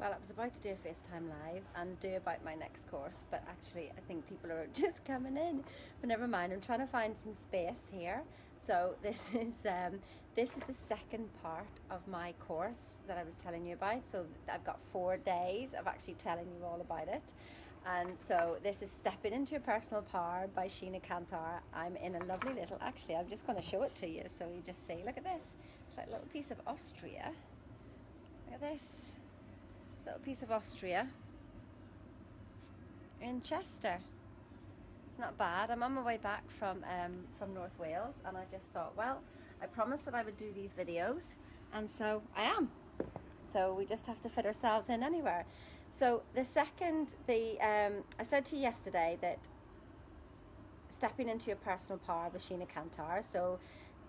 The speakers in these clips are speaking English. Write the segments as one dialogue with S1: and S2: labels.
S1: Well, I was about to do a FaceTime live and do about my next course, but actually I think people are just coming in. But never mind, I'm trying to find some space here. So this is the second part of my course that I was telling you about. So I've got 4 days of actually telling you all about it. And so this is Stepping into Your Personal Power by Sheena Cantar. I'm in a lovely little, actually I'm just going to show it to you so you just see, look at this. It's like a little piece of Austria. Look at this. Little piece of Austria in Chester. It's not bad. I'm on my way back from North Wales, and I just thought, well, I promised that I would do these videos, and so I am. So we just have to fit ourselves in anywhere. So I said to you yesterday that stepping into your personal power with Sheena Cantar. So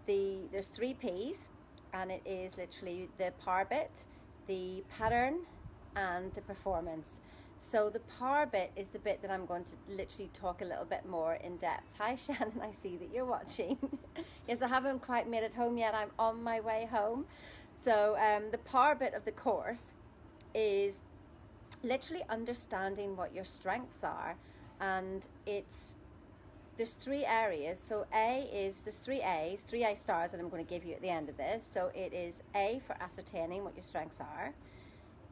S1: there's 3 P's, and it is literally the power bit, the pattern, and the performance. So the power bit is the bit that I'm going to literally talk a little bit more in depth. Hi Shannon, I see that you're watching. Yes, I haven't quite made it home yet. I'm on my way home. So the power bit of the course is literally understanding what your strengths are, and there's 3 areas. So there's 3 A's, 3 A stars that I'm going to give you at the end of this. So it is A for ascertaining what your strengths are,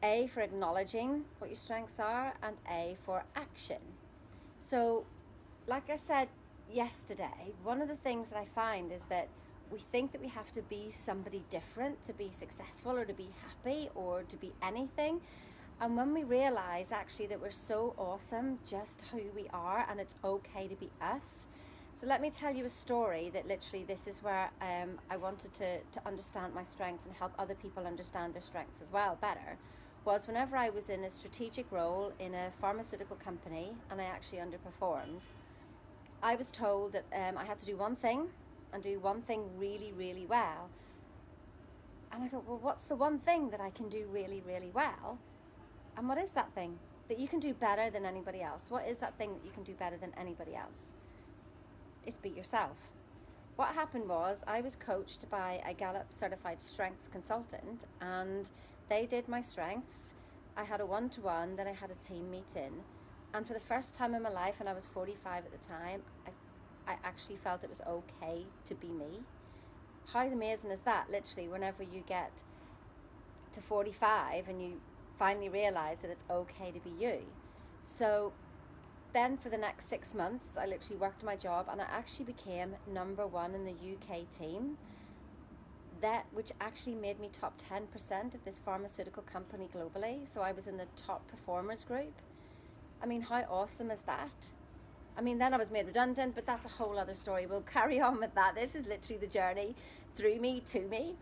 S1: A for acknowledging what your strengths are, and A for action. So like I said yesterday, one of the things that I find is that we think that we have to be somebody different to be successful or to be happy or to be anything. And when we realize actually that we're so awesome just who we are, and it's okay to be us. So let me tell you a story that literally this is where I wanted to understand my strengths and help other people understand their strengths as well better. Was whenever I was in a strategic role in a pharmaceutical company and I actually underperformed, I was told that I had to do one thing and do one thing really, really well. And I thought, well, what's the one thing that I can do really, really well? And what is that thing that you can do better than anybody else? What is that thing that you can do better than anybody else? It's be yourself. What happened was I was coached by a Gallup certified strengths consultant, and they did my strengths. I had a one-to-one, then I had a team meeting. And for the first time in my life, and I was 45 at the time, I actually felt it was okay to be me. How amazing is that? Literally, whenever you get to 45 and you finally realize that it's okay to be you. So then for the next 6 months, I literally worked my job, and I actually became #1 in the UK team, which actually made me top 10% of this pharmaceutical company globally. So I was in the top performers group. I mean, how awesome is that? I mean, then I was made redundant, but that's a whole other story. We'll carry on with that. This is literally the journey through me to me.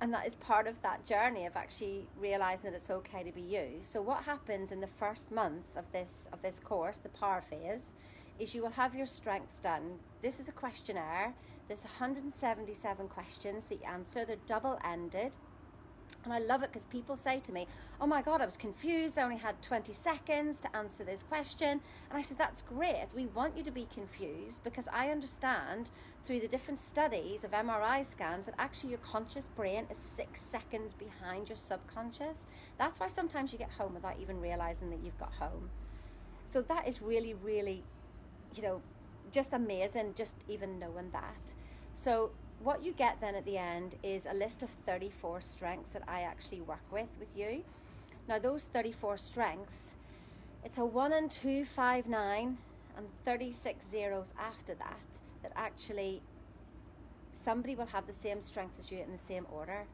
S1: And that is part of that journey of actually realizing that it's okay to be you. So what happens in the first month of this course, the power phase, is you will have your strengths done. This is a questionnaire. There's 177 questions that you answer. They're double-ended. And I love it because people say to me, oh my God, I was confused. I only had 20 seconds to answer this question. And I said, that's great. We want you to be confused because I understand through the different studies of MRI scans that actually your conscious brain is 6 seconds behind your subconscious. That's why sometimes you get home without even realizing that you've got home. So that is really, really, just amazing, just even knowing that. So what you get then at the end is a list of 34 strengths that I actually work with you. Now those 34 strengths, it's a 1 and 2, 5, 9 and 36 zeros after that actually somebody will have the same strengths as you in the same order.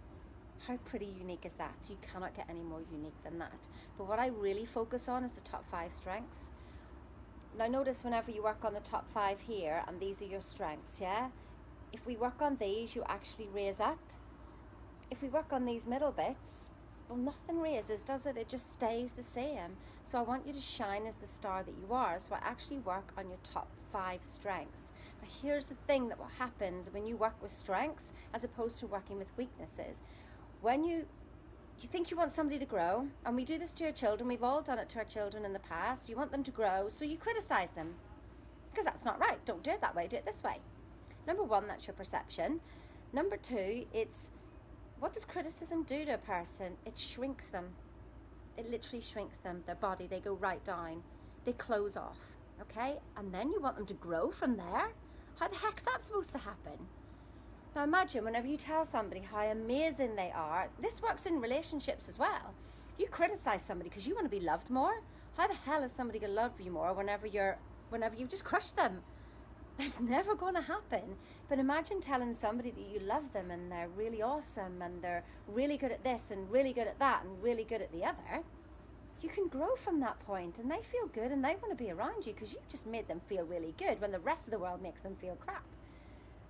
S1: How pretty unique is that? You cannot get any more unique than that. But what I really focus on is the top 5 strengths. Now notice whenever you work on the top 5 here, and these are your strengths, yeah? If we work on these, you actually raise up. If we work on these middle bits, well, nothing raises, does it? It just stays the same. So I want you to shine as the star that you are. So I actually work on your top 5 strengths. Now here's the thing that what happens when you work with strengths as opposed to working with weaknesses. When you think you want somebody to grow, and we do this to our children, we've all done it to our children in the past. You want them to grow, so you criticize them because that's not right. Don't do it that way, do it this way. Number 1, that's your perception. Number 2, it's what does criticism do to a person? It shrinks them. it literally shrinks them, their body, they go right down, they close off, okay? And then you want them to grow from there. How the heck's that supposed to happen? Now imagine whenever you tell somebody how amazing they are, this works in relationships as well. You criticize somebody because you want to be loved more. How the hell is somebody going to love you more whenever you just crush them? That's never going to happen. But imagine telling somebody that you love them and they're really awesome and they're really good at this and really good at that and really good at the other. You can grow from that point and they feel good and they want to be around you because you just made them feel really good when the rest of the world makes them feel crap.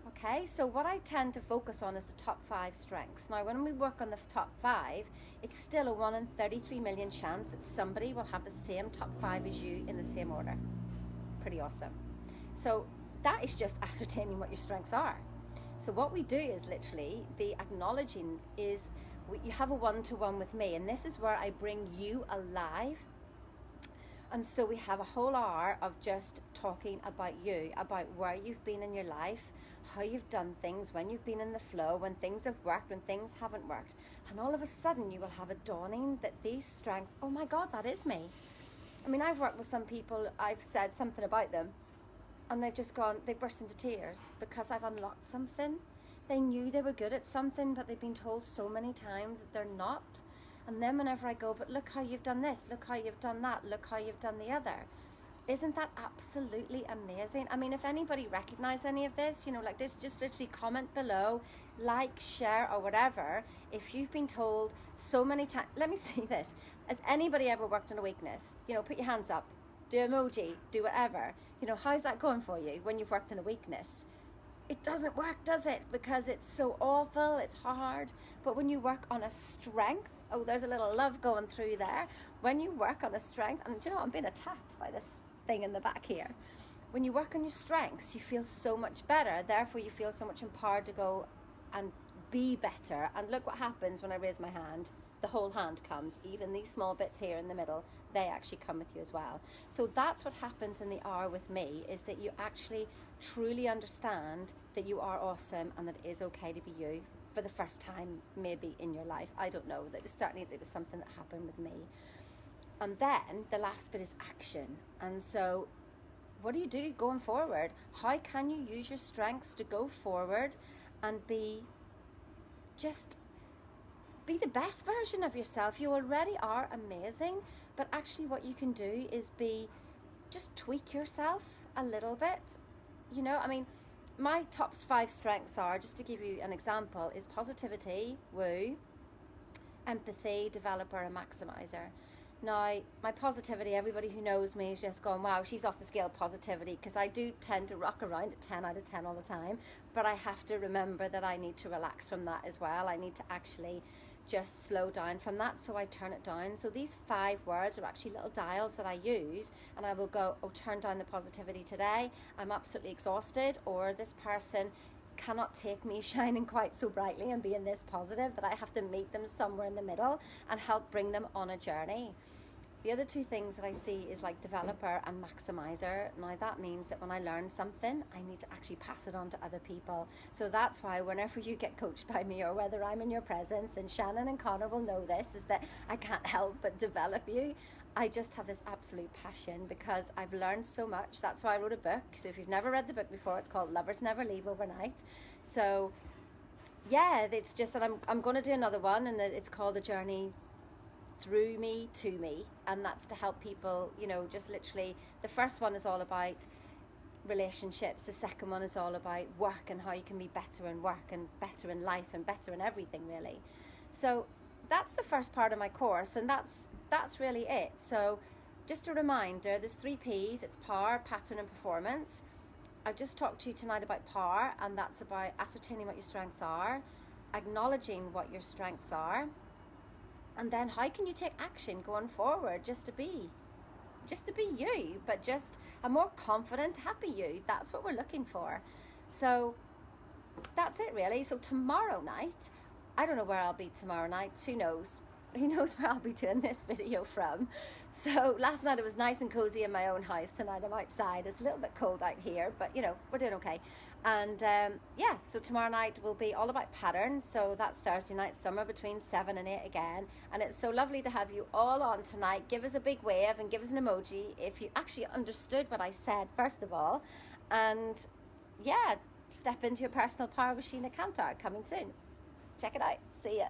S1: Okay, so what I tend to focus on is the top 5 strengths. Now, when we work on the top 5, it's still a 1 in 33 million chance that somebody will have the same top 5 as you in the same order. Pretty awesome. So that is just ascertaining what your strengths are. So what we do is literally, the acknowledging is, you have a one-to-one with me, and this is where I bring you alive. And so we have a whole hour of just talking about you, about where you've been in your life, how you've done things, when you've been in the flow, when things have worked, when things haven't worked. And all of a sudden you will have a dawning that these strengths, oh my God, that is me. I mean, I've worked with some people, I've said something about them and they burst into tears because I've unlocked something. They knew they were good at something, but they've been told so many times that they're not. And then whenever I go, but look how you've done this, look how you've done that, look how you've done the other. Isn't that absolutely amazing? I mean, if anybody recognizes any of this, like this, just literally comment below, like, share, or whatever. If you've been told so many times, let me see this. Has anybody ever worked on a weakness? Put your hands up, do emoji, do whatever. How's that going for you when you've worked on a weakness? It doesn't work, does it? Because it's so awful, it's hard. But when you work on a strength, oh, there's a little love going through there. When you work on a strength, and I'm being attacked by this thing in the back here. When you work on your strengths, you feel so much better. Therefore, you feel so much empowered to go and be better. And look what happens when I raise my hand. The whole hand comes. Even these small bits here in the middle, they actually come with you as well. So that's what happens in the hour with me, is that you actually truly understand that you are awesome and that it is okay to be you for the first time maybe in your life. I don't know. It was something that happened with me. And then the last bit is action. And so what do you do going forward? How can you use your strengths to go forward and be the best version of yourself? You already are amazing, but actually what you can do is just tweak yourself a little bit. I mean, my top 5 strengths are, just to give you an example, is positivity, woo, empathy, developer, and maximizer. Now, my positivity, everybody who knows me is just going, wow, she's off the scale of positivity, because I do tend to rock around at 10 out of 10 all the time, but I have to remember that I need to relax from that as well. I need to actually just slow down from that, so I turn it down. So these 5 words are actually little dials that I use, and I will go, oh, turn down the positivity today. I'm absolutely exhausted, or this person cannot take me shining quite so brightly and being this positive, that I have to meet them somewhere in the middle and help bring them on a journey. The other 2 things that I see is like developer and maximizer. Now that means that when I learn something, I need to actually pass it on to other people. So that's why whenever you get coached by me, or whether I'm in your presence, and Shannon and Connor will know this, is that I can't help but develop you. I just have this absolute passion because I've learned so much. That's why I wrote a book. So if you've never read the book before, it's called Lovers Never Leave Overnight. So yeah, it's just that I'm going to do another one, and it's called The Journey Through Me to Me, and that's to help people, just literally. The first one is all about relationships, the second one is all about work and how you can be better in work and better in life and better in everything, really. So that's the first part of my course, and that's really it. So just a reminder, there's 3 P's. It's power, pattern, and performance. I've just talked to you tonight about power, and that's about ascertaining what your strengths are, acknowledging what your strengths are, and then how can you take action going forward just to be you, but just a more confident, happy you. That's what we're looking for. So that's it really. So tomorrow night, I don't know where I'll be tomorrow night, who knows, who knows where I'll be doing this video from. So last night it was nice and cozy in my own house. Tonight I'm outside. It's a little bit cold out here, but you know, we're doing okay. And yeah, so tomorrow night will be all about patterns. So that's Thursday night, summer between 7 and 8 again. And it's so lovely to have you all on tonight. Give us a big wave and give us an emoji if you actually understood what I said, first of all. And yeah, step into your personal power with Sheena Cantar, coming soon. Check it out. See ya.